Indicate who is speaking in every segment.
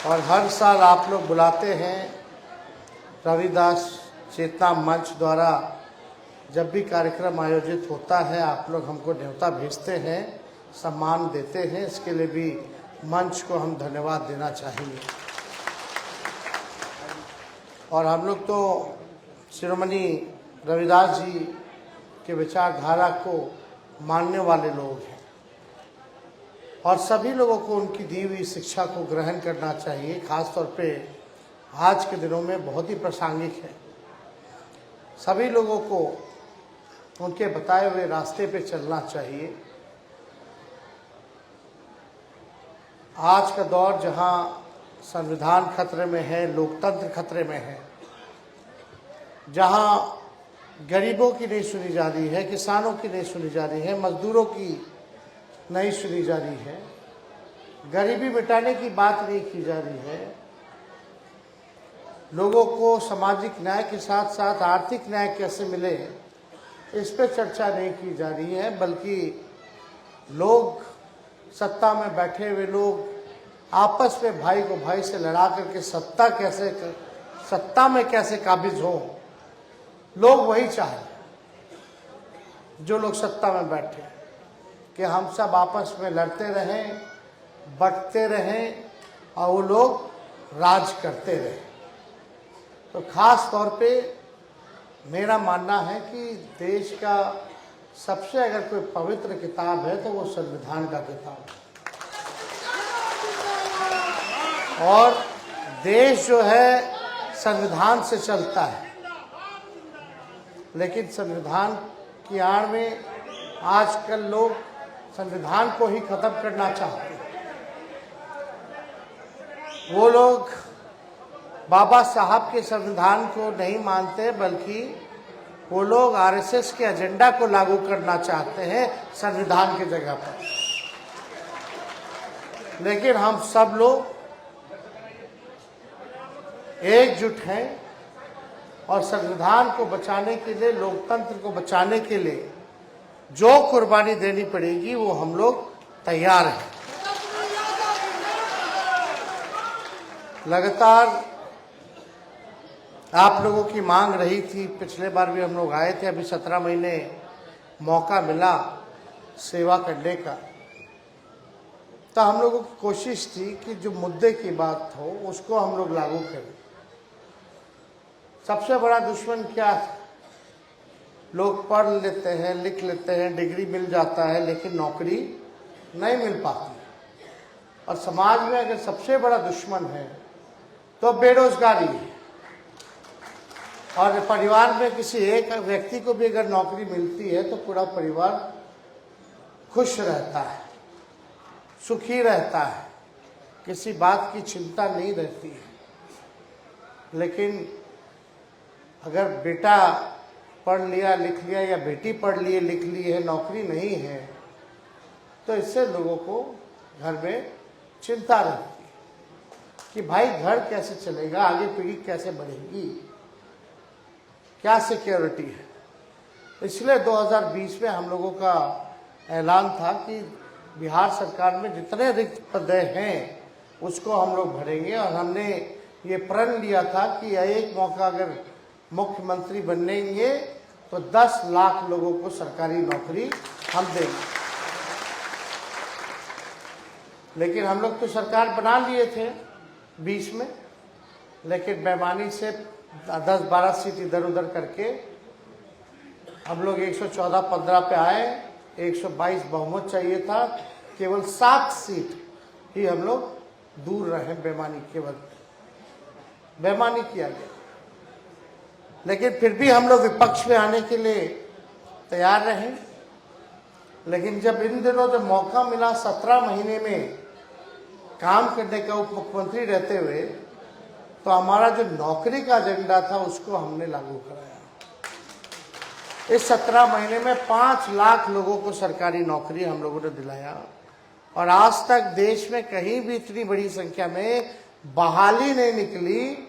Speaker 1: और हर साल आप लोग बुलाते हैं रविदास चेतना मंच द्वारा। जब भी कार्यक्रम आयोजित होता है आप लोग हमको न्योता भेजते हैं, सम्मान देते हैं। इसके लिए भी मंच को हम धन्यवाद देना चाहेंगे। और हम लोग तो शिरोमणि रविदास जी के विचारधारा को मानने वाले लोग हैं और सभी लोगों को उनकी दी हुई शिक्षा को ग्रहण करना चाहिए। खास तौर पे आज के दिनों में बहुत ही प्रासंगिक है। सभी लोगों को उनके बताए हुए रास्ते पे चलना चाहिए। आज का दौर जहां संविधान खतरे में है, लोकतंत्र खतरे में है, जहां गरीबों की नहीं सुनी जा रही है, किसानों की नहीं सुनी जा रही है, मजदूरों की नहीं सुनी जा रही है, गरीबी मिटाने की बात नहीं की जा रही है, लोगों को सामाजिक न्याय के साथ साथ आर्थिक न्याय कैसे मिले इस पे चर्चा नहीं की जा रही है, बल्कि लोग सत्ता में बैठे हुए लोग आपस में भाई को भाई से लड़ा करके सत्ता में कैसे काबिज हो, लोग वही चाहें। जो लोग सत्ता में बैठे कि हम सब आपस में लड़ते रहें, बंटते रहें और वो लोग राज करते रहें। तो खास तौर पे मेरा मानना है कि देश का सबसे अगर कोई पवित्र किताब है तो वो संविधान का किताब है। और देश जो है संविधान से चलता है, लेकिन संविधान की आड़ में आजकल लोग संविधान को ही खत्म करना चाहते हैं। वो लोग बाबा साहब के संविधान को नहीं मानते, बल्कि वो लोग आरएसएस के एजेंडा को लागू करना चाहते हैं संविधान की जगह पर। लेकिन हम सब लोग एकजुट हैं और संविधान को बचाने के लिए, लोकतंत्र को बचाने के लिए जो कुर्बानी देनी पड़ेगी वो हम लोग तैयार हैं। लगातार आप लोगों की मांग रही थी, पिछले बार भी हम लोग आए थे, अभी 17 महीने मौका मिला सेवा करने का, तो हम लोगों की कोशिश थी कि जो मुद्दे की बात हो उसको हम लोग लागू करें। सबसे बड़ा दुश्मन क्या है? लोग पढ़ लेते हैं, लिख लेते हैं, डिग्री मिल जाता है, लेकिन नौकरी नहीं मिल पाती। और समाज में अगर सबसे बड़ा दुश्मन है तो बेरोजगारी है। और परिवार में किसी एक व्यक्ति को भी अगर नौकरी मिलती है तो पूरा परिवार खुश रहता है, सुखी रहता है, किसी बात की चिंता नहीं रहती है। लेकिन अगर बेटा पढ़ लिया लिख लिया या बेटी पढ़ लिए लिख ली है, नौकरी नहीं है, तो इससे लोगों को घर में चिंता रहती है कि भाई घर कैसे चलेगा, आगे पीढ़ी कैसे बढ़ेगी, क्या सिक्योरिटी है। इसलिए 2020 में हम लोगों का ऐलान था कि बिहार सरकार में जितने रिक्त पद हैं उसको हम लोग भरेंगे। और हमने ये प्रण लिया था कि एक मौका अगर मुख्यमंत्री बनेंगे तो 10 लाख लोगों को सरकारी नौकरी हम देंगे। लेकिन हम लोग तो सरकार बना लिए थे 20 में, लेकिन बेईमानी से 10-12 सीट इधर उधर करके हम लोग 114-15 पे आए। 122 बहुमत चाहिए था, केवल 7 सीट ही हम लोग दूर रहे बेईमानी, केवल बेईमानी किया गया। लेकिन फिर भी हम लोग विपक्ष में आने के लिए तैयार रहे। लेकिन जब इन दिनों जब मौका मिला 17 महीने में काम करने का उप मुख्यमंत्री रहते हुए, तो हमारा जो नौकरी का एजेंडा था उसको हमने लागू कराया। इस 17 महीने में 5 लाख लोगों को सरकारी नौकरी हम लोगों ने दिलाया। और आज तक देश में कहीं भी इतनी बड़ी संख्या में बहाली नहीं निकली,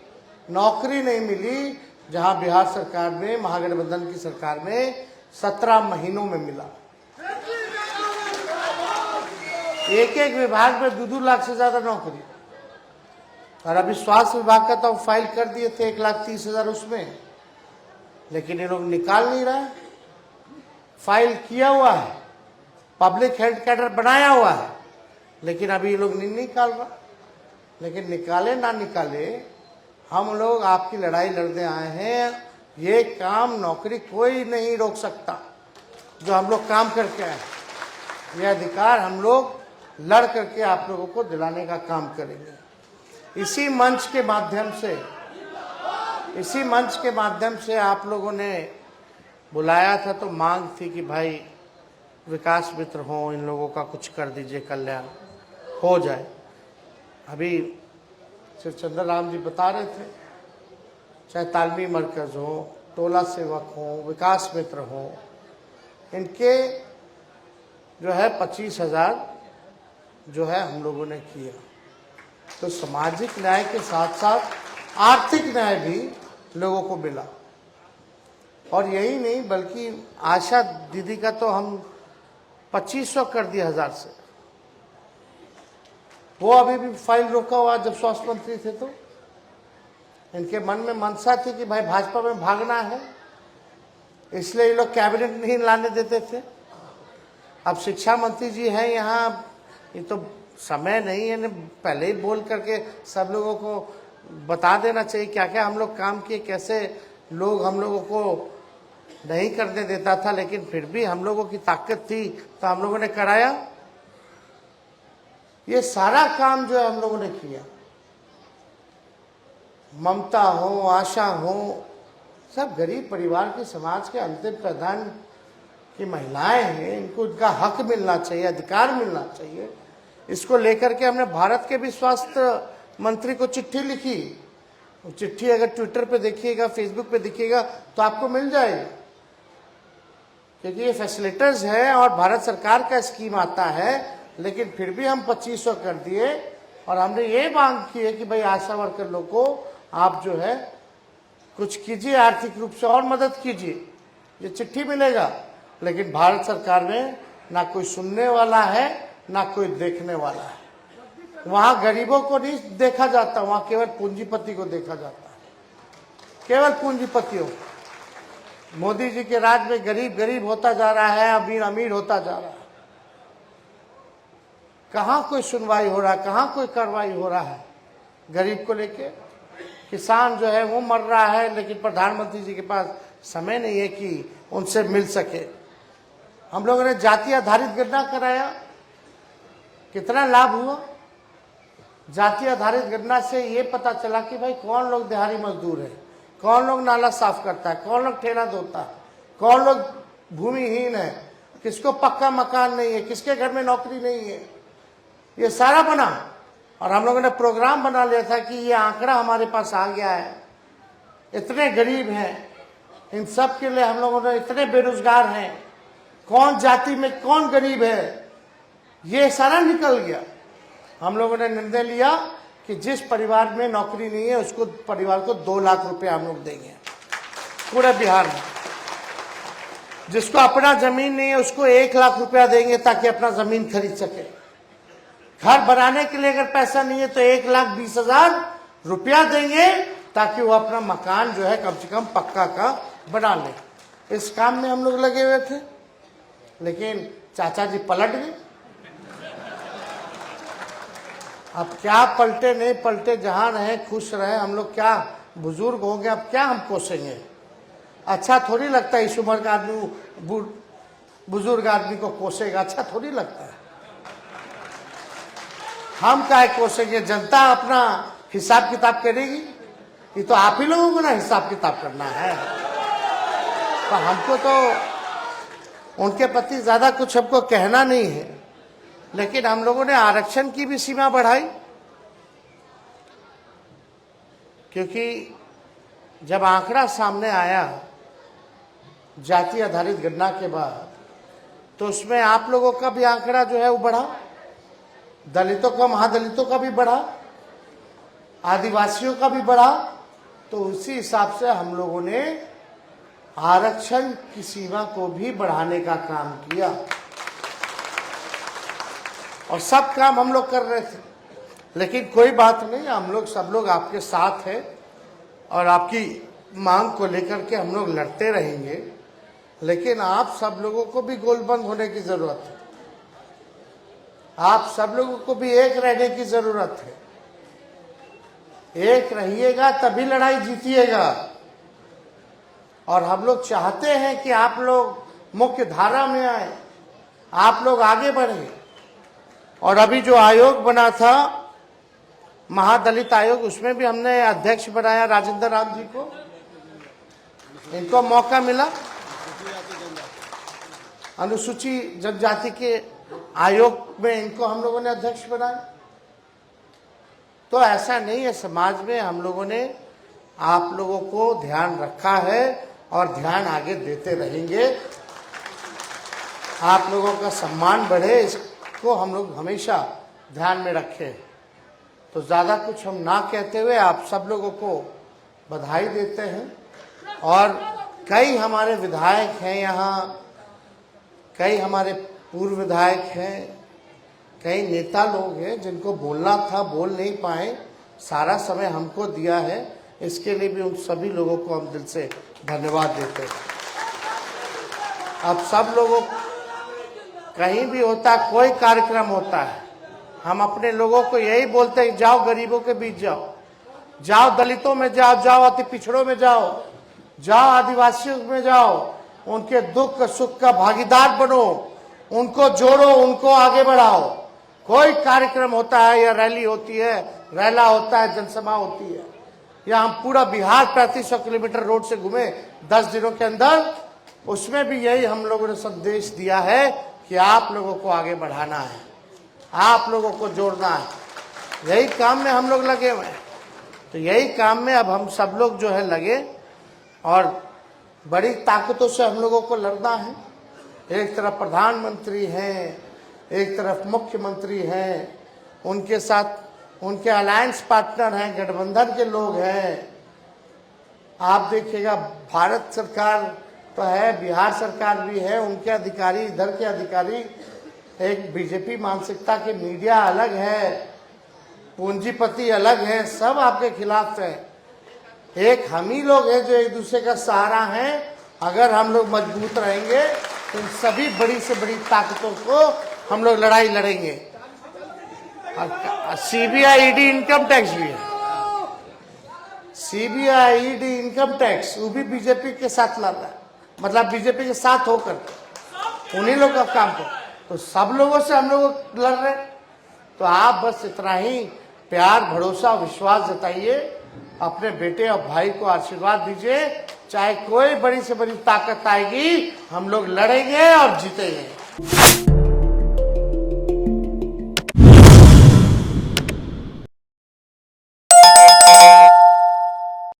Speaker 1: नौकरी नहीं मिली, जहां बिहार सरकार में, महागठबंधन की सरकार में 17 महीनों में मिला। एक एक विभाग में 2-2 लाख से ज्यादा नौकरी। और अभी स्वास्थ्य विभाग का तो फाइल कर दिए थे 1,30,000 उसमें, लेकिन ये लोग निकाल नहीं रहे। फाइल किया हुआ है, पब्लिक हेल्थ कैडर बनाया हुआ है, लेकिन अभी ये लोग नहीं निकाल रहा। लेकिन निकाले ना निकाले, हम लोग आपकी लड़ाई लड़ने आए हैं। ये काम नौकरी कोई नहीं रोक सकता जो हम लोग काम करके आए। ये अधिकार हम लोग लड़ करके आप लोगों को दिलाने का काम करेंगे। इसी मंच के माध्यम से आप लोगों ने बुलाया था तो मांग थी कि भाई विकास मित्र हो, इन लोगों का कुछ कर दीजिए, कल्याण हो जाए। अभी श्री चंद्र राम जी बता रहे थे, चाहे तालमी मरकज हो, टोला सेवक हो, विकास मित्र हो, इनके जो है 25,000 जो है हम लोगों ने किया। तो सामाजिक न्याय के साथ साथ आर्थिक न्याय भी लोगों को मिला। और यही नहीं बल्कि आशा दीदी का तो हम 2500 कर दिया 1000 से। वो अभी भी फाइल रोका हुआ जब स्वास्थ्य मंत्री थे। तो इनके मन में मनसा थी कि भाई भाजपा में भागना है, इसलिए ये लोग कैबिनेट नहीं लाने देते थे। अब शिक्षा मंत्री जी हैं यहाँ, ये तो समय नहीं है, पहले ही बोल करके सब लोगों को बता देना चाहिए क्या क्या हम लोग काम किए, कैसे लोग हम लोगों को नहीं करने देता था, लेकिन फिर भी हम लोगों की ताकत थी तो हम लोगों ने कराया। ये सारा काम जो है हम लोगों ने किया। ममता हो, आशा हो, सब गरीब परिवार के समाज के अंतिम प्रधान की महिलाएं हैं, इनको उनका हक मिलना चाहिए, अधिकार मिलना चाहिए। इसको लेकर के हमने भारत के भी स्वास्थ्य मंत्री को चिट्ठी लिखी। वो चिट्ठी अगर ट्विटर पे देखिएगा, फेसबुक पे देखिएगा तो आपको मिल जाएगी, क्योंकि ये फैसिलिटर्स है और भारत सरकार का स्कीम आता है। लेकिन फिर भी हम 2500 कर दिए और हमने ये मांग की है कि भाई आशा वर्कर लोग को आप जो है कुछ कीजिए, आर्थिक रूप से और मदद कीजिए। ये चिट्ठी मिलेगा, लेकिन भारत सरकार में ना कोई सुनने वाला है ना कोई देखने वाला है। वहां गरीबों को नहीं देखा जाता, वहां केवल पूंजीपति को देखा जाता है, केवल पूंजीपतियों। मोदी जी के राज में गरीब गरीब होता जा रहा है, अमीर अमीर होता जा रहा है। कहाँ कोई सुनवाई हो रहा है, कहाँ कोई कार्रवाई हो रहा है गरीब को लेके। किसान जो है वो मर रहा है, लेकिन प्रधानमंत्री जी के पास समय नहीं है कि उनसे मिल सके। हम लोगों ने जाति आधारित गणना कराया, कितना लाभ हुआ। जाति आधारित गणना से ये पता चला कि भाई कौन लोग दिहाड़ी मजदूर है, कौन लोग नाला साफ करता है, कौन लोग ठेला धोता है, कौन लोग भूमिहीन है, किसको पक्का मकान नहीं है, किसके घर में नौकरी नहीं है। ये सारा बना और हम लोगों ने प्रोग्राम बना लिया था कि ये आंकड़ा हमारे पास आ गया है, इतने गरीब हैं, इन सब के लिए हम लोगों ने इतने बेरोजगार हैं, कौन जाति में कौन गरीब है, ये सारा निकल गया। हम लोगों ने निर्णय लिया कि जिस परिवार में नौकरी नहीं है उसको परिवार को 2 लाख रुपए हम लोग देंगे पूरे बिहार में। जिसको अपना जमीन नहीं है उसको 1 लाख रुपया देंगे ताकि अपना जमीन खरीद सके। घर बनाने के लिए अगर पैसा नहीं है तो 1,20,000 रुपया देंगे ताकि वो अपना मकान जो है कम से कम पक्का का बना ले। इस काम में हम लोग लगे हुए थे, लेकिन चाचा जी पलट गए। अब क्या पलटे नहीं पलटे, जहां रहे खुश रहे। हम लोग क्या बुजुर्ग हो गए, अब क्या हम कोसेंगे। अच्छा थोड़ी लगता है इस उम्र का आदमी बुजुर्ग आदमी को कोसेगा, अच्छा थोड़ी लगता है। हम काहे कोसेंगे, जनता अपना हिसाब किताब करेगी। ये तो आप ही लोगों को ना हिसाब किताब करना है। तो हमको तो उनके प्रति ज्यादा कुछ हमको कहना नहीं है, लेकिन हम लोगों ने आरक्षण की भी सीमा बढ़ाई, क्योंकि जब आंकड़ा सामने आया जाति आधारित गणना के बाद तो उसमें आप लोगों का भी आंकड़ा जो है वो बढ़ा, दलितों का, महादलितों का भी बढ़ा, आदिवासियों का भी बढ़ा। तो उसी हिसाब से हम लोगों ने आरक्षण की सीमा को भी बढ़ाने का काम किया और सब काम हम लोग कर रहे थे। लेकिन कोई बात नहीं, हम लोग सब लोग आपके साथ हैं और आपकी मांग को लेकर के हम लोग लड़ते रहेंगे। लेकिन आप सब लोगों को भी गोलबंद होने की जरूरत है, आप सब लोगों को भी एक रहने की जरूरत है। एक रहिएगा तभी लड़ाई जीतिएगा। और हम लोग चाहते हैं कि आप लोग मुख्य धारा में आए, आप लोग आगे बढ़े। और अभी जो आयोग बना था महादलित आयोग, उसमें भी हमने अध्यक्ष बनाया राजेंद्र राम जी को, इनको मौका मिला। अनुसूचित जनजाति के आयोग में इनको हम लोगों ने अध्यक्ष बनाया। तो ऐसा नहीं है, समाज में हम लोगों ने आप लोगों को ध्यान रखा है और ध्यान आगे देते रहेंगे। आप लोगों का सम्मान बढ़े, इसको हम लोग हमेशा ध्यान में रखें। तो ज़्यादा कुछ हम ना कहते हुए आप सब लोगों को बधाई देते हैं। और कई हमारे विधायक हैं यहाँ, कई हमारे पूर्व विधायक हैं, कई नेता लोग हैं जिनको बोलना था बोल नहीं पाए, सारा समय हमको दिया है, इसके लिए भी उन सभी लोगों को हम दिल से धन्यवाद देते हैं। अब सब लोगों, कहीं भी होता है, कोई कार्यक्रम होता है, हम अपने लोगों को यही बोलते हैं, जाओ गरीबों के बीच जाओ, जाओ दलितों में जाओ, जाओ अति पिछड़ों में जाओ, जाओ आदिवासियों में जाओ, उनके दुख सुख का भागीदार बनो, उनको जोड़ो, उनको आगे बढ़ाओ। कोई कार्यक्रम होता है या रैली होती है, रैला होता है, जनसभा होती है, या हम पूरा बिहार 3500 किलोमीटर रोड से घूमे 10 दिनों के अंदर, उसमें भी यही हम लोगों ने संदेश दिया है कि आप लोगों को आगे बढ़ाना है, आप लोगों को जोड़ना है। यही काम में हम लोग लगे हुए हैं। तो यही काम में अब हम सब लोग जो है लगे और बड़ी ताकतों से हम लोगों को लड़ना है। एक तरफ प्रधानमंत्री हैं, एक तरफ मुख्यमंत्री हैं, उनके साथ उनके अलायंस पार्टनर हैं, गठबंधन के लोग हैं। आप देखिएगा भारत सरकार तो है, बिहार सरकार भी है, उनके अधिकारी, इधर के अधिकारी एक बीजेपी मानसिकता के, मीडिया अलग है, पूंजीपति अलग है, सब आपके खिलाफ है। एक हम ही लोग हैं जो एक दूसरे का सहारा हैं। अगर हम लोग मजबूत रहेंगे तो इन सभी बड़ी से बड़ी ताकतों को हम लोग लड़ाई लड़ेंगे। सीबीआई ईडी इनकम टैक्स भी है, सीबीआई ईडी इनकम टैक्स, वो भी बीजेपी के साथ लड़ रहा है, मतलब बीजेपी के साथ होकर उन्हीं लोग का काम को, तो सब लोगों से हम लोग लड़ रहे हैं। तो आप बस इतना ही प्यार, भरोसा, विश्वास जताइए, अपने बेटे और भाई को आशीर्वाद दीजिए। चाहे कोई बड़ी से बड़ी ताकत आएगी, हम लोग लड़ेंगे और जीतेंगे।